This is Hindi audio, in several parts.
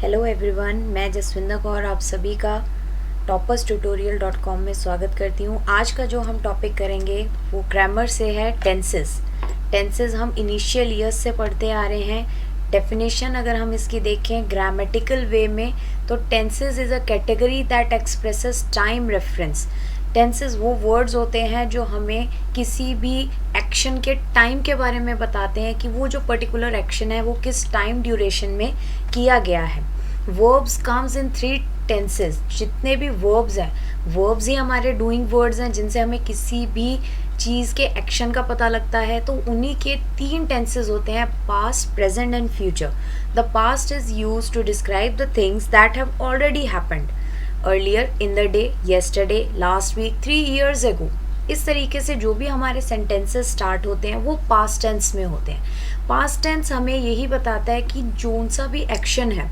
हेलो एवरीवन, मैं जसविंदर कौर आप सभी का topperstutorial.com में स्वागत करती हूँ। आज का जो हम टॉपिक करेंगे वो ग्रामर से है टेंसेस। टेंसेस हम इनिशियल ईयर्स से पढ़ते आ रहे हैं। डेफिनेशन अगर हम इसकी देखें ग्रामेटिकल वे में तो tenses is a category that expresses time reference. Tenses वो वर्ड्स होते हैं जो हमें किसी भी एक्शन के टाइम के बारे में बताते हैं कि वो जो पर्टिकुलर एक्शन है वो किस टाइम ड्यूरेशन में किया गया है। Verbs comes in 3 tenses. जितने भी वर्ब्स हैं, वर्ब्स ही हमारे डूइंग वर्ड्स हैं जिनसे हमें किसी भी चीज़ के एक्शन का पता लगता है। तो उन्हीं के 3 टेंसेस होते हैं, past, present and future. The past is used to describe the things that have already happened earlier in the day, yesterday, last week, 3 years ago। इस तरीके से जो भी हमारे सेंटेंसेस स्टार्ट होते हैं वो पास्ट टेंस में होते हैं। पास्ट टेंस हमें यही बताता है कि जोन सा भी एक्शन है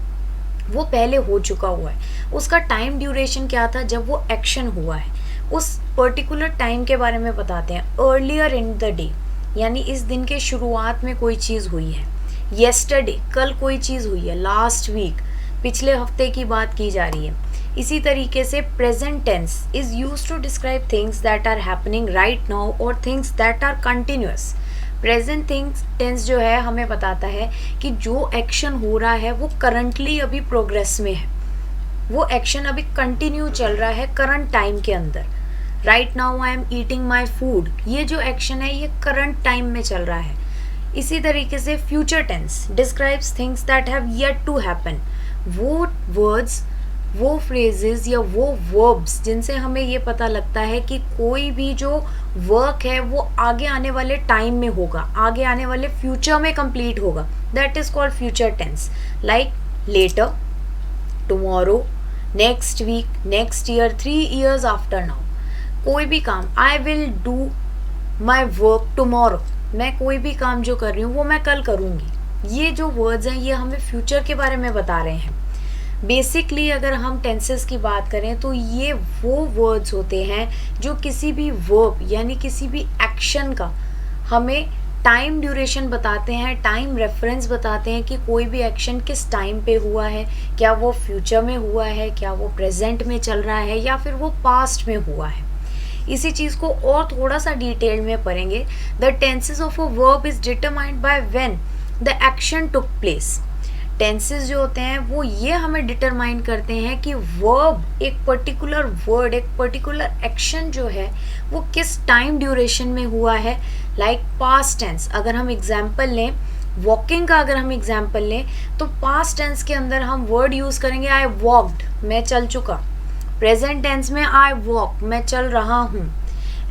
वो पहले हो चुका हुआ है, उसका टाइम ड्यूरेशन क्या था जब वो एक्शन हुआ है, उस पर्टिकुलर टाइम के बारे में बताते हैं। अर्लियर इन द डे यानी इस दिन के शुरुआत में कोई चीज़ हुई है, येस्टरडे कल कोई चीज़ हुई है, लास्ट वीक पिछले हफ्ते की बात की जा रही है। इसी तरीके से present tense is used to describe things that are happening right now और things that are continuous. Present things tense जो है हमें बताता है कि जो एक्शन हो रहा है वो करंटली अभी प्रोग्रेस में है, वो एक्शन अभी कंटिन्यू चल रहा है करंट टाइम के अंदर। Right now I am eating my food, ये जो एक्शन है ये करंट टाइम में चल रहा है। इसी तरीके से future tense describes things that have yet to happen. वो वर्ड्स, वो फ्रेजेस या वो वर्ब्स जिनसे हमें ये पता लगता है कि कोई भी जो वर्क है वो आगे आने वाले टाइम में होगा, आगे आने वाले फ्यूचर में कंप्लीट होगा, that is called future tense. Like later, tomorrow, next week, next year, 3 years after now. कोई भी काम, I will do my work tomorrow, मैं कोई भी काम जो कर रही हूँ वो मैं कल करूँगी। ये जो वर्ड्स हैं ये हमें फ्यूचर के बारे में बता रहे हैं। बेसिकली अगर हम टेंसेस की बात करें तो ये वो वर्ड्स होते हैं जो किसी भी वर्ब यानी किसी भी एक्शन का हमें टाइम ड्यूरेशन बताते हैं, टाइम रेफरेंस बताते हैं कि कोई भी एक्शन किस टाइम पे हुआ है, क्या वो फ्यूचर में हुआ है, क्या वो प्रेजेंट में चल रहा है या फिर वो पास्ट में हुआ है। इसी चीज़ को और थोड़ा सा डिटेल में पढ़ेंगे। The tenses of a verb is determined by when the action took place. Tenses जो होते हैं वो ये हमें डिटरमाइन करते हैं कि वर्ब, एक पर्टिकुलर वर्ड, एक पर्टिकुलर एक्शन जो है वो किस टाइम ड्यूरेशन में हुआ है। लाइक पास्ट टेंस अगर हम एग्जाम्पल लें, वॉकिंग का अगर हम एग्जाम्पल लें तो पास्ट टेंस के अंदर हम वर्ड यूज़ करेंगे आई वॉकड, मैं चल चुका। प्रेजेंट टेंस में आई वॉक, मैं चल रहा हूँ।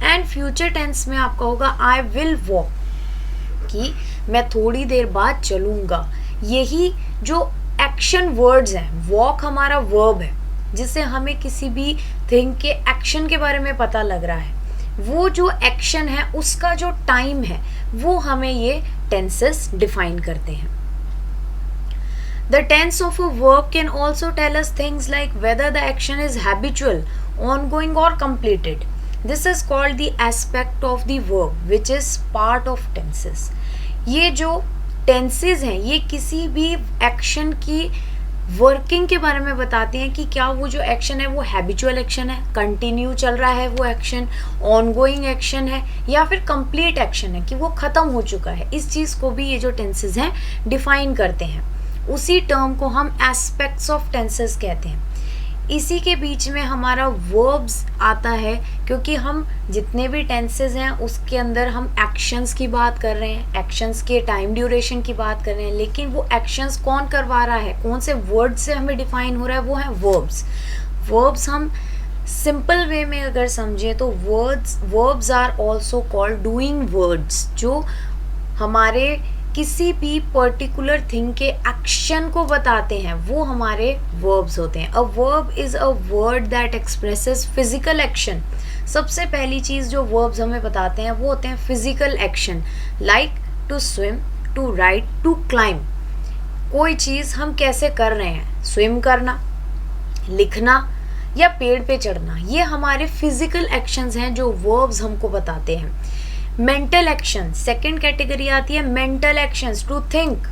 एंड फ्यूचर टेंस में आपका होगा आई विल वॉक, कि मैं थोड़ी देर बाद चलूँगा। यही जो एक्शन वर्ड्स हैं, वॉक हमारा वर्ब है जिससे हमें किसी भी थिंग के एक्शन के बारे में पता लग रहा है, वो जो एक्शन है उसका जो टाइम है वो हमें ये टेंसेस डिफाइन करते हैं। The tense of a verb can also tell us things like whether the action is habitual, ongoing or completed. This is called the aspect of the verb which is part of tenses. ये जो टेंसेज हैं ये किसी भी एक्शन की वर्किंग के बारे में बताते हैं कि क्या वो जो एक्शन है वो हैबिचुअल एक्शन है, कंटिन्यू चल रहा है वो एक्शन, ऑनगोइंग एक्शन है या फिर कंप्लीट एक्शन है कि वो ख़त्म हो चुका है। इस चीज़ को भी ये जो टेंसेज हैं डिफाइन करते हैं। उसी टर्म को हम एस्पेक्ट्स ऑफ टेंसेस कहते हैं। इसी के बीच में हमारा वर्ब्स आता है क्योंकि हम जितने भी टेंसेस हैं उसके अंदर हम एक्शंस की बात कर रहे हैं, एक्शंस के टाइम ड्यूरेशन की बात कर रहे हैं, लेकिन वो एक्शंस कौन करवा रहा है, कौन से वर्ड से हमें डिफाइन हो रहा है, वो है वर्ब्स। वर्ब्स हम सिंपल वे में अगर समझें तो verbs are also called doing words, जो हमारे किसी भी पर्टिकुलर थिंग के एक्शन को बताते हैं वो हमारे वर्ब्स होते हैं। A verb is a word that expresses physical action. सबसे पहली चीज़ जो वर्ब्स हमें बताते हैं वो होते हैं physical action. Like to swim, to ride, to climb. कोई चीज़ हम कैसे कर रहे हैं, स्विम करना, लिखना या पेड़ पे चढ़ना, ये हमारे फिजिकल एक्शंस हैं जो वर्ब्स हमको बताते हैं। मेंटल एक्शन, सेकंड कैटेगरी आती है मेंटल एक्शंस, टू थिंक।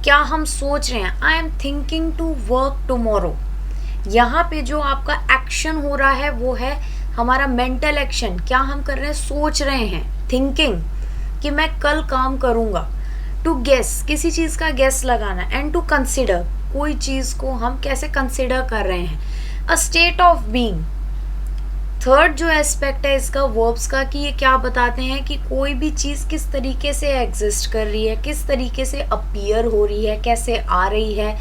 क्या हम सोच रहे हैं, I am thinking to work tomorrow. यहाँ पे जो आपका एक्शन हो रहा है वो है हमारा मेंटल एक्शन, क्या हम कर रहे हैं, सोच रहे हैं, थिंकिंग कि मैं कल काम करूँगा। टू गेस, किसी चीज़ का गेस लगाना, एंड टू कंसिडर, कोई चीज़ को हम कैसे कंसिडर कर रहे हैं। A state of being, third जो एस्पेक्ट है इसका वर्ब्स का, कि ये क्या बताते हैं कि कोई भी चीज़ किस तरीके से एग्जिस्ट कर रही है, किस तरीके से अपीयर हो रही है, कैसे आ रही है,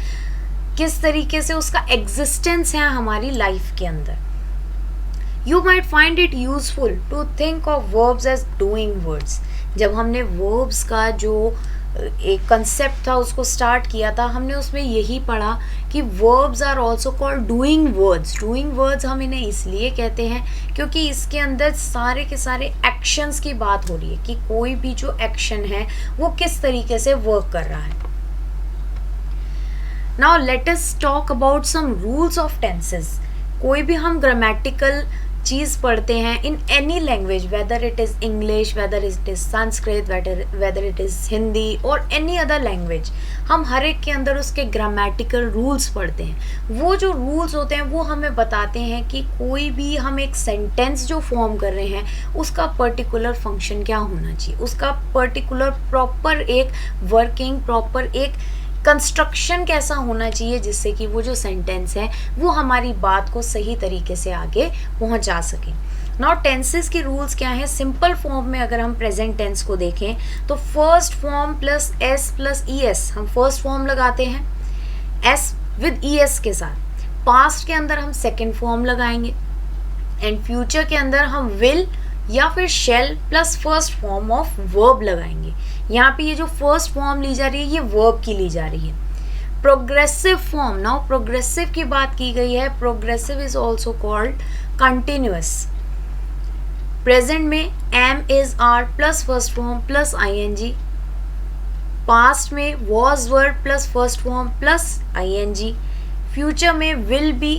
किस तरीके से उसका एग्जिस्टेंस है हमारी लाइफ के अंदर। You might find it useful to think of verbs as doing words. जब हमने वर्ब्स का जो एक कंसेप्ट था उसको स्टार्ट किया था, हमने उसमें यही पढ़ा कि verbs are also called doing words. Doing words हम इन्हें इसलिए कहते हैं क्योंकि इसके अंदर सारे के सारे एक्शंस की बात हो रही है कि कोई भी जो एक्शन है वो किस तरीके से वर्क कर रहा है। Now let us talk about some rules of tenses. कोई भी हम ग्रामेटिकल चीज़ पढ़ते हैं in any language, whether it is English, whether it is Sanskrit, whether it is Hindi और एनी अदर लैंग्वेज, हम हर एक के अंदर उसके ग्रामेटिकल रूल्स पढ़ते हैं। वो जो रूल्स होते हैं वो हमें बताते हैं कि कोई भी हम एक सेंटेंस जो फॉर्म कर रहे हैं उसका पर्टिकुलर फंक्शन क्या होना चाहिए, उसका पर्टिकुलर प्रॉपर एक वर्किंग, प्रॉपर एक कंस्ट्रक्शन कैसा होना चाहिए जिससे कि वो जो सेंटेंस है वो हमारी बात को सही तरीके से आगे पहुंचा सके। नाउ टेंसेस के रूल्स क्या हैं। सिंपल फॉर्म में अगर हम प्रेजेंट टेंस को देखें तो first form plus S plus E S, हम फर्स्ट फॉर्म लगाते हैं एस विद ई एस के साथ। पास्ट के अंदर हम सेकेंड फॉर्म लगाएंगे एंड फ्यूचर के अंदर हम विल या फिर shell plus first form of verb लगाएंगे। यहाँ पे ये जो फर्स्ट फॉर्म ली जा रही है ये वर्ब की ली जा रही है। प्रोग्रेसिव फॉर्म, नाउ प्रोग्रेसिव की बात की गई है। Progressive is also called continuous. Present में am is are plus first form plus I N G. Past में was verb plus first form plus I N G. Future में will be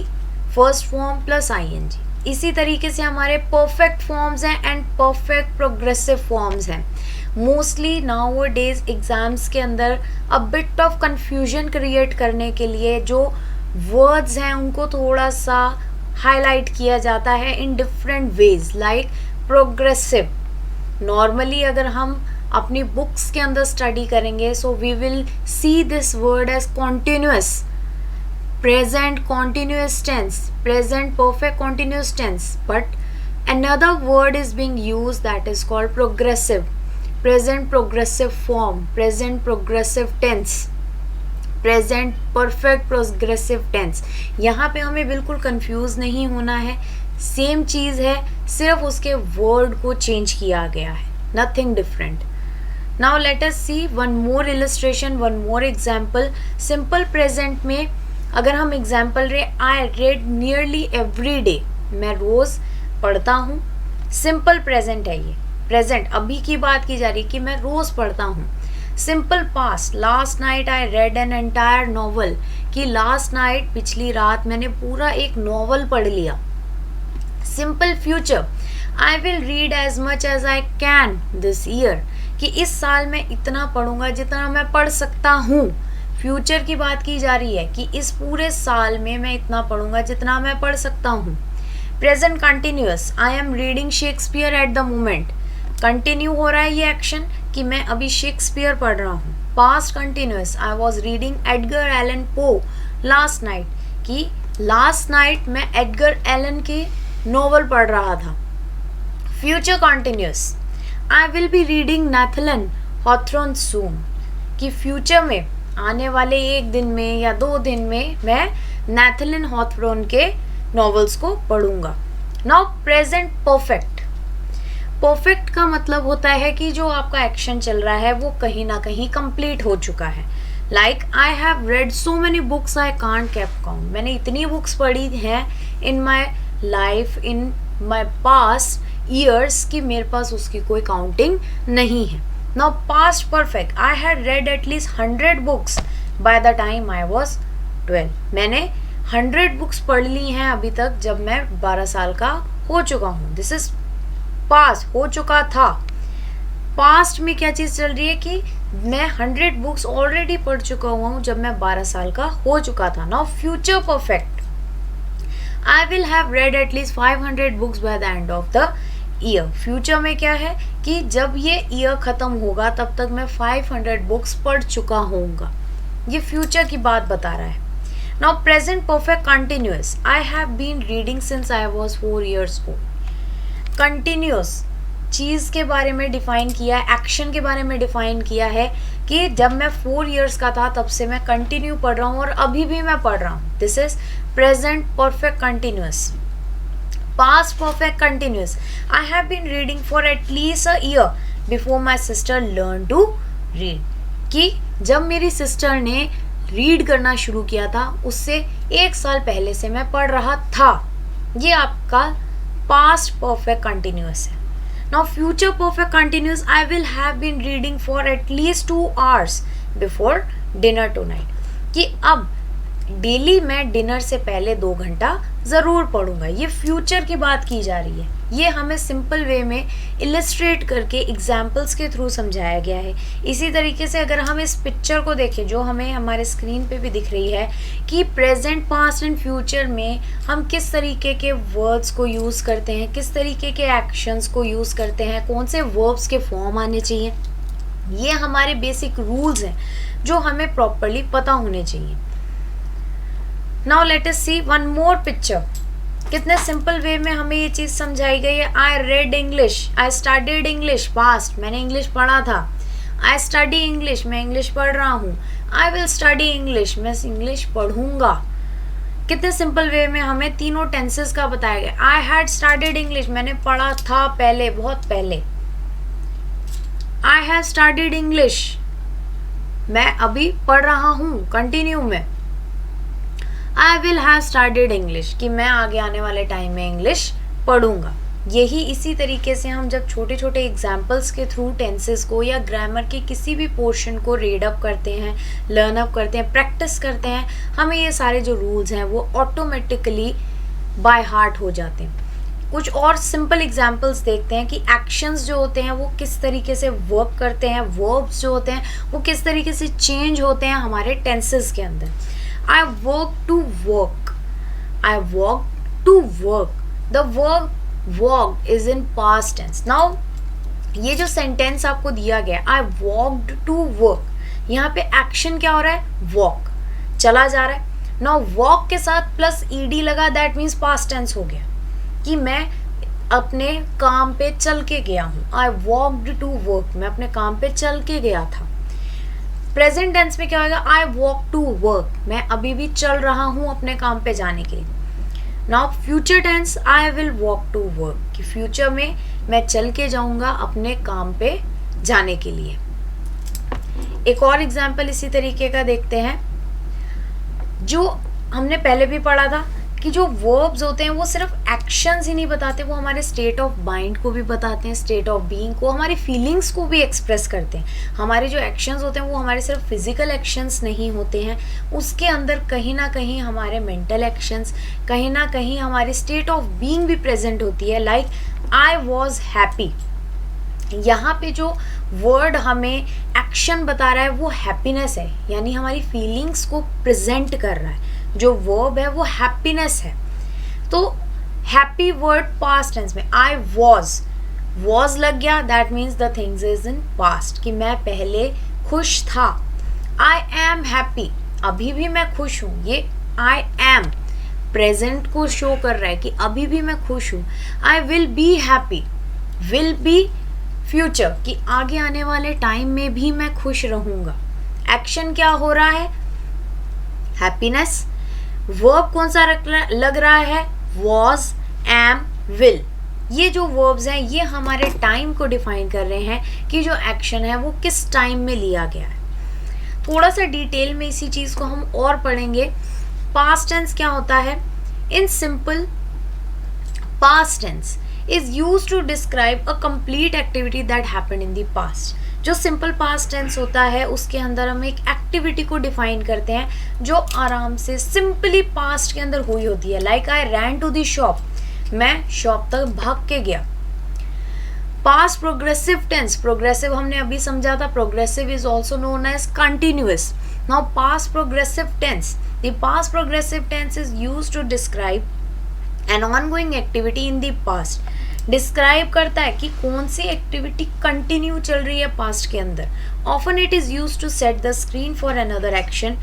first form plus I N G. इसी तरीके से हमारे परफेक्ट फॉर्म्स हैं एंड परफेक्ट प्रोग्रेसिव फॉर्म्स हैं। मोस्टली नाउ डेज एग्जाम्स के अंदर a bit of confusion create करने के लिए जो वर्ड्स हैं उनको थोड़ा सा हाईलाइट किया जाता है in different ways, like progressive. Normally अगर हम अपनी बुक्स के अंदर स्टडी करेंगे so we will see this word as continuous, present continuous tense, present perfect continuous tense, but another word is being used that is called progressive, present progressive form, present progressive tense, present perfect progressive tense। यहाँ पे हमें बिल्कुल कंफ्यूज नहीं होना है, सेम चीज़ है, सिर्फ उसके वर्ड को चेंज किया गया है, nothing different. Now let us see one more illustration, one more example. Simple present में अगर हम एग्जाम्पल रहे, I read nearly every day, मैं रोज़ पढ़ता हूँ। सिंपल प्रेजेंट है ये, प्रेजेंट अभी की बात की जा रही है कि मैं रोज़ पढ़ता हूँ। Simple past, last night I read an entire novel, कि लास्ट नाइट पिछली रात मैंने पूरा एक नॉवल पढ़ लिया। Simple future, I will read as much as I can this year, कि इस साल मैं इतना पढ़ूंगा जितना मैं पढ़ सकता हूँ। फ्यूचर की बात की जा रही है कि इस पूरे साल में मैं इतना पढ़ूंगा जितना मैं पढ़ सकता हूँ। Present continuous, I am reading Shakespeare eight the moment, continue हो रहा है ये एक्शन कि मैं अभी शेक्सपियर पढ़ रहा हूँ। Past continuous, I was reading Edgar Allan Poe last night, कि लास्ट नाइट मैं एडगर एलन के नॉवल पढ़ रहा था। Future continuous, I will be reading Nathaniel Hawthorne soon, कि फ्यूचर में आने वाले एक दिन में या 2 दिन में मैं नेथलन हॉथरन के नॉवेल्स को पढ़ूंगा। नाउ प्रेजेंट परफेक्ट, परफेक्ट का मतलब होता है कि जो आपका एक्शन चल रहा है वो कहीं ना कहीं कंप्लीट हो चुका है। Like I have read so many books I can't keep count, मैंने इतनी बुक्स पढ़ी हैं in my life, in my past years, कि मेरे पास उसकी कोई काउंटिंग नहीं है। Now past perfect, I had read at least 100 books by the time I was 12, मैंने 100 बुक्स पढ़ ली हैं अभी तक जब मैं 12 साल का हो चुका हूँ। दिस इज पास्ट, हो चुका था। पास्ट में क्या चीज़ चल रही है कि मैं 100 बुक्स ऑलरेडी पढ़ चुका हुआ हूँ जब मैं 12 साल का हो चुका था. Now future perfect, I will have read at least 500 books by the end of the year. Future में क्या है कि जब ये ईयर ख़त्म होगा तब तक मैं 500 बुक्स पढ़ चुका होऊंगा. ये फ्यूचर की बात बता रहा है. Now present perfect continuous. I have been reading since I was 4 years old. Continuous चीज़ के बारे में डिफ़ाइन किया है, एक्शन के बारे में डिफ़ाइन किया है कि जब मैं 4 years का था तब से मैं कंटिन्यू पढ़ रहा हूँ और अभी भी मैं पढ़ रहा हूँ. This is present perfect continuous. Past perfect continuous, I have been reading for at least a year before my sister learn to read. कि जब मेरी सिस्टर ने रीड करना शुरू किया था उससे 1 साल पहले से मैं पढ़ रहा था. ये आपका पास्ट परफेक्ट कंटिन्यूस है. Now future perfect continuous, I will have been reading for at least 2 hours before dinner tonight. कि अब डेली मैं डिनर से पहले 2 घंटा ज़रूर पढ़ूंगा. ये फ्यूचर की बात की जा रही है. ये हमें सिंपल वे में इलस्ट्रेट करके एग्जाम्पल्स के थ्रू समझाया गया है. इसी तरीके से अगर हम इस पिक्चर को देखें जो हमें हमारे स्क्रीन पे भी दिख रही है कि प्रेजेंट पास्ट एंड फ्यूचर में हम किस तरीके के वर्ड्स को यूज़ करते हैं, किस तरीके के एक्शंस को यूज़ करते हैं, कौन से वर्ब्स के फॉर्म आने चाहिए, ये हमारे बेसिक रूल्स हैं जो हमें प्रॉपरली पता होने चाहिए. Now let us see one मोर पिक्चर. कितने सिंपल वे में हमें ये चीज़ समझाई गई है. I read English, I studied English. Past मैंने इंग्लिश पढ़ा था. आई स्टडी इंग्लिश, मैं इंग्लिश पढ़ रहा हूँ. आई विल स्टडी इंग्लिश, मैं इंग्लिश पढ़ूंगा. कितने सिंपल वे में हमें तीनों टेंसेस का बताया गया. आई हैड स्टडीड इंग्लिश, मैंने पढ़ा था पहले, बहुत पहले. आई हैव स्टडीड इंग्लिश, मैं अभी पढ़ रहा हूँ कंटिन्यू में. आई विल हैव स्टडीड इंग्लिश, कि मैं आगे आने वाले टाइम में इंग्लिश पढ़ूंगा. यही इसी तरीके से हम जब छोटे छोटे एग्जाम्पल्स के थ्रू टेंसेस को या ग्रामर के किसी भी पोर्शन को रीड अप करते हैं, लर्न अप करते हैं, प्रैक्टिस करते हैं, हमें ये सारे जो रूल्स हैं वो ऑटोमेटिकली बाय हार्ट हो जाते हैं. कुछ और सिंपल एग्जाम्पल्स देखते हैं कि एक्शंस जो होते हैं वो किस तरीके से वर्क करते हैं, वर्ब्स जो होते हैं वो किस तरीके से चेंज होते हैं हमारे टेंसेस के अंदर. I work to work. I walk to work. The verb walked is in past tense. Now ये जो सेंटेंस आपको दिया गया I walked to work, यहाँ पे एक्शन क्या हो रहा है, walk, चला जा रहा है. Now walk के साथ प्लस ed लगा, that means past tense हो गया कि मैं अपने काम पे चल के गया हूँ. I walked to work, मैं अपने काम पे चल के गया था. प्रेजेंट टेंस में क्या होगा, आई वॉक टू वर्क, मैं अभी भी चल रहा हूँ अपने काम पे जाने के लिए. Now future tense, I will walk to work, कि फ्यूचर में मैं चल के जाऊँगा अपने काम पे जाने के लिए. एक और एग्जाम्पल इसी तरीके का देखते हैं जो हमने पहले भी पढ़ा था कि जो वर्ब्स होते हैं वो सिर्फ एक्शंस ही नहीं बताते, वो हमारे स्टेट ऑफ माइंड को भी बताते हैं, स्टेट ऑफ बीइंग को, हमारी फीलिंग्स को भी एक्सप्रेस करते हैं. हमारे जो एक्शंस होते हैं वो हमारे सिर्फ फिजिकल एक्शंस नहीं होते हैं, उसके अंदर कहीं ना कहीं हमारे मेंटल एक्शंस, कहीं ना कहीं हमारी स्टेट ऑफ बीइंग भी प्रेजेंट होती है. लाइक आई वॉज हैप्पी, यहाँ पे जो वर्ड हमें एक्शन बता रहा है वो हैप्पीनेस है, यानी हमारी फीलिंग्स को प्रेजेंट कर रहा है. जो वर्ब है वो हैप्पीनेस है. तो हैप्पी वर्ड पास्ट टेंस में आई वॉज लग गया, that means the things is in past, कि मैं पहले खुश था. आई एम हैप्पी, अभी भी मैं खुश हूँ. ये आई एम प्रेजेंट को शो कर रहा है कि अभी भी मैं खुश हूँ. आई will be happy, will be future, कि आगे आने वाले टाइम में भी मैं खुश रहूँगा. एक्शन क्या हो रहा है, हैप्पीनेस. वर्ब कौन सा लग रहा है, वॉज, एम, विल. ये जो वर्ब्स हैं ये हमारे टाइम को डिफाइन कर रहे हैं कि जो एक्शन है वो किस टाइम में लिया गया है. थोड़ा सा डिटेल में इसी चीज़ को हम और पढ़ेंगे. पास्ट टेंस क्या होता है, in simple past tense is used to describe a complete activity that happened in the past. जो सिंपल पास्ट टेंस होता है उसके अंदर हम एक एक्टिविटी को डिफाइन करते हैं जो आराम से सिंपली पास्ट के अंदर हुई होती है. Like I ran to the shop, मैं शॉप तक भाग के गया. पास्ट प्रोग्रेसिव टेंस, प्रोग्रेसिव हमने अभी समझा था, progressive is also known as continuous. Now past progressive tense, the past progressive tense is used to describe an ongoing activity in the past. Describe करता है कि कौन सी एक्टिविटी कंटिन्यू चल रही है पास्ट के अंदर. Often it is used to set the screen for another action.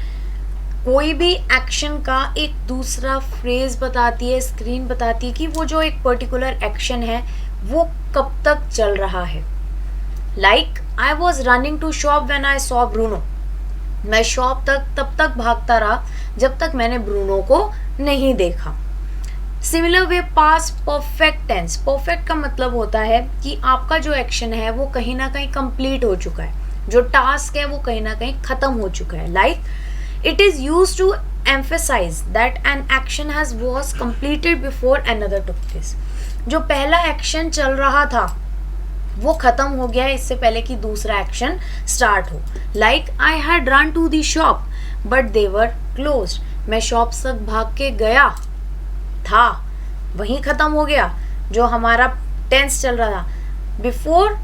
कोई भी एक्शन का एक दूसरा फ्रेज बताती है, स्क्रीन बताती है कि वो जो एक पर्टिकुलर एक्शन है वो कब तक चल रहा है. Like I was running to shop when I saw Bruno. मैं शॉप तक तब तक भागता रहा जब तक मैंने ब्रूनो को नहीं देखा. Similar way past perfect tense, perfect का मतलब होता है कि आपका जो एक्शन है वो कहीं ना कहीं कंप्लीट हो चुका है, जो टास्क है वो कहीं ना कहीं खत्म हो चुका है. Like it is used to emphasise that an action has was completed before another took place. जो पहला एक्शन चल रहा था वो खत्म हो गया है इससे पहले कि दूसरा एक्शन स्टार्ट हो. Like I had run to the shop but they were closed. मैं शॉप तक भाग के गया था, वहीं खत्म हो गया जो हमारा टेंस चल रहा था. Before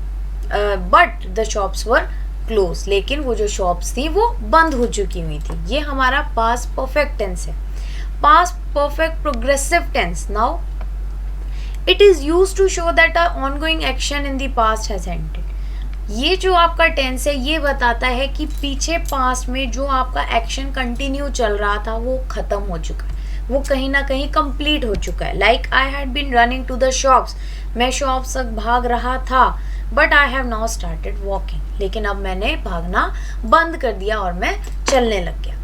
but the shops were close, लेकिन वो जो शॉप्स थी वो बंद हो चुकी हुई थी. ये हमारा पास्ट परफेक्ट टेंस है. Past perfect progressive tense, now it is used to show that a ongoing action in the past has ended. ये जो आपका टेंस है ये बताता है कि पीछे पास्ट में जो आपका एक्शन कंटिन्यू चल रहा था वो खत्म हो चुका है, वो कहीं ना कहीं कंप्लीट हो चुका है. Like I had been running to the shops, मैं शॉप्स तक भाग रहा था. But I have now started walking, लेकिन अब मैंने भागना बंद कर दिया और मैं चलने लग गया.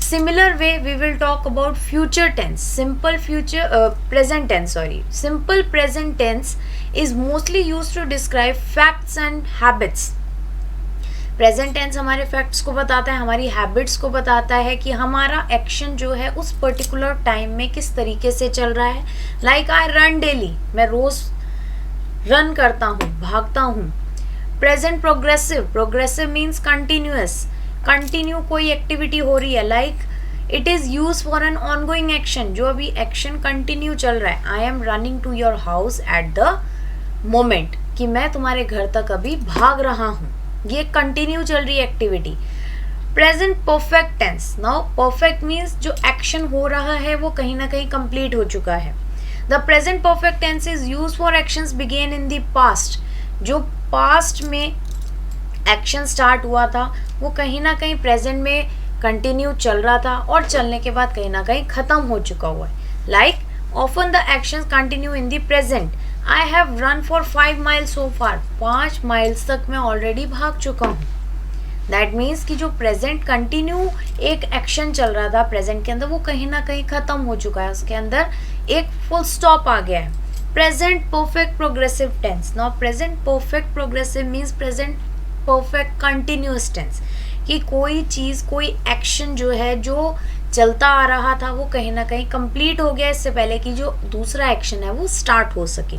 Similar way we will talk about future tense. Simple present tense, sorry, simple present tense is mostly used to describe facts and habits. Present tense हमारे फैक्ट्स को बताता है, हमारी हैबिट्स को बताता है कि हमारा एक्शन जो है उस पर्टिकुलर टाइम में किस तरीके से चल रहा है. लाइक आई रन डेली, मैं रोज रन करता हूँ, भागता हूँ. Present progressive, progressive means continuous, continue कोई एक्टिविटी हो रही है. Like it is use for an ongoing action, जो अभी एक्शन कंटिन्यू चल रहा है. I am running to your house at the moment, कि मैं तुम्हारे घर तक अभी भाग रहा हूँ, ये कंटिन्यू चल रही activity. Present perfect tense, now perfect means जो एक्शन हो रहा है वो कहीं ना कहीं कंप्लीट हो चुका है. The present perfect tense is use for actions begin in the past. जो पास्ट में एक्शन स्टार्ट हुआ था वो कहीं ना कहीं प्रेजेंट में कंटिन्यू चल रहा था और चलने के बाद कहीं ना कहीं खत्म हो चुका हुआ है. Like often the actions continue in the present. I have run for 5 miles so far, 5 miles तक मैं ऑलरेडी भाग चुका हूँ. दैट मीन्स कि जो प्रेजेंट कंटिन्यू एक एक्शन चल रहा था प्रेजेंट के अंदर वो कहीं ना कहीं खत्म हो चुका है, उसके अंदर एक फुल स्टॉप आ गया है. Present perfect progressive tense, now present perfect progressive means present perfect continuous tense, कि कोई चीज़, कोई एक्शन जो है जो चलता आ रहा था वो कहीं ना कहीं कंप्लीट हो गया इससे पहले कि जो दूसरा एक्शन है वो स्टार्ट हो सके.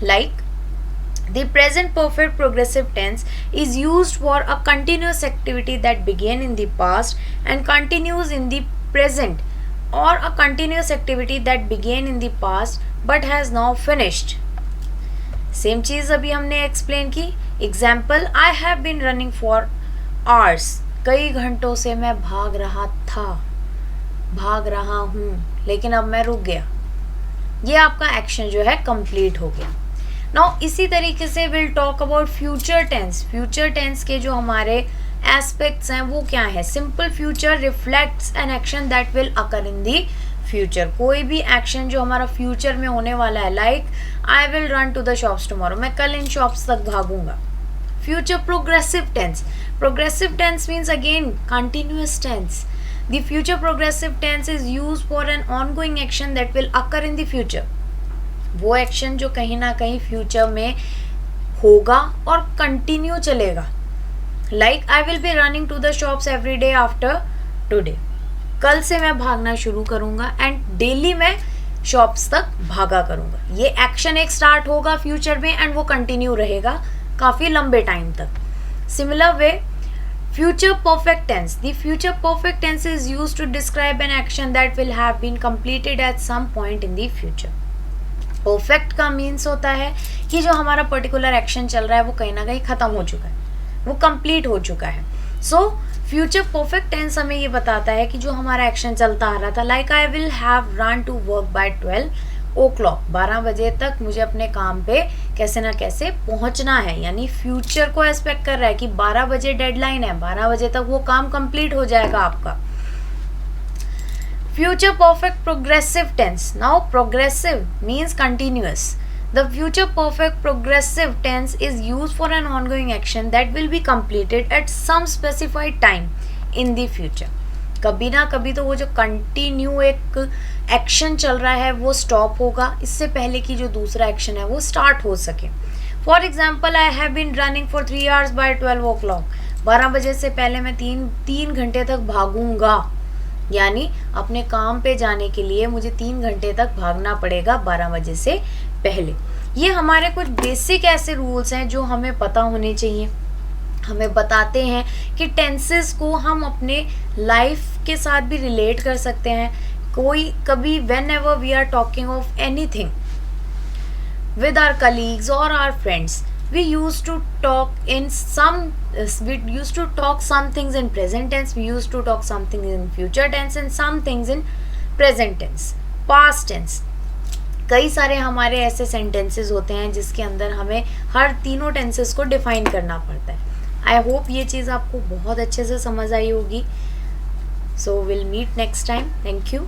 Like the present perfect progressive tense is used for a continuous activity that began in the past and continues in the present, और a continuous activity that began in the past but has now finished. Same चीज़ अभी हमने एक्सप्लेन की. Example, I have been running for hours, कई घंटों से मैं भाग रहा था, भाग रहा हूँ, लेकिन अब मैं रुक गया. ये आपका एक्शन जो है कंप्लीट हो गया. नाउ इसी तरीके से will talk about future tense. Future tense के जो हमारे एस्पेक्ट्स हैं वो क्या है. Simple future reflects an action that will occur in the future. कोई भी एक्शन जो हमारा फ्यूचर में होने वाला है, like I will run to the shops tomorrow, मैं कल इन शॉप्स तक भागूंगा. Future progressive tense, progressive tense means again continuous tense. The future progressive tense is used for an ongoing action that will occur in the future. वो एक्शन जो कहीं ना कहीं फ्यूचर में होगा और कंटिन्यू चलेगा. Like I will be running to the shops every day after today, कल से मैं भागना शुरू करूँगा एंड डेली मैं शॉप्स तक भागा करूँगा. ये एक्शन एक स्टार्ट होगा फ्यूचर में एंड वो कंटिन्यू रहेगा काफ़ी लंबे टाइम तक. Similar way future perfect tense, the future perfect tense is used to describe an action that will have been completed at some point in the future. Perfect का मीन्स होता है कि जो हमारा पर्टिकुलर एक्शन चल रहा है वो कहीं ना कहीं ख़त्म हो चुका है, वो कंप्लीट हो चुका है। सो फ्यूचर परफेक्ट टेंस हमें ये बताता है कि जो हमारा एक्शन चलता आ रहा था, like I will have run to work by 12 o'clock, 12 बजे तक मुझे अपने काम पे कैसे ना कैसे पहुंचना है, यानी फ्यूचर को एस्पेक्ट कर रहा है कि 12 बजे डेडलाइन है, 12 बजे तक वो काम कंप्लीट हो जाएगा आपका। Future perfect progressive tense. Now progressive means continuous. The future perfect progressive tense is used for an ongoing action that will be completed at some specified time in the future. कभी ना कभी तो वो जो कंटिन्यू एक एक्शन चल रहा है वो स्टॉप होगा, इससे पहले कि जो दूसरा एक्शन है वो स्टार्ट हो सके। For example, I have been running for 3 hours by 12 o'clock. 12 बजे से पहले मैं तीन घंटे तक भागूंगा, यानी अपने काम पे जाने के लिए मुझे 3 घंटे तक भागना पड़ेगा 12 बजे से पहले। ये हमारे कुछ बेसिक ऐसे रूल्स हैं जो हमें पता होने चाहिए, हमें बताते हैं कि टेंसेस को हम अपने लाइफ के साथ भी रिलेट कर सकते हैं। कोई कभी whenever we are talking of anything with our colleagues or our friends, we used to talk some things in present tense, we used to talk some things in future tense and some things in present tense, past tense। कई सारे हमारे ऐसे सेंटेंसेस होते हैं जिसके अंदर हमें हर तीनों टेंसेस को डिफाइन करना पड़ता है। आई होप ये चीज़ आपको बहुत अच्छे से समझ आई होगी। So will meet next time. Thank you.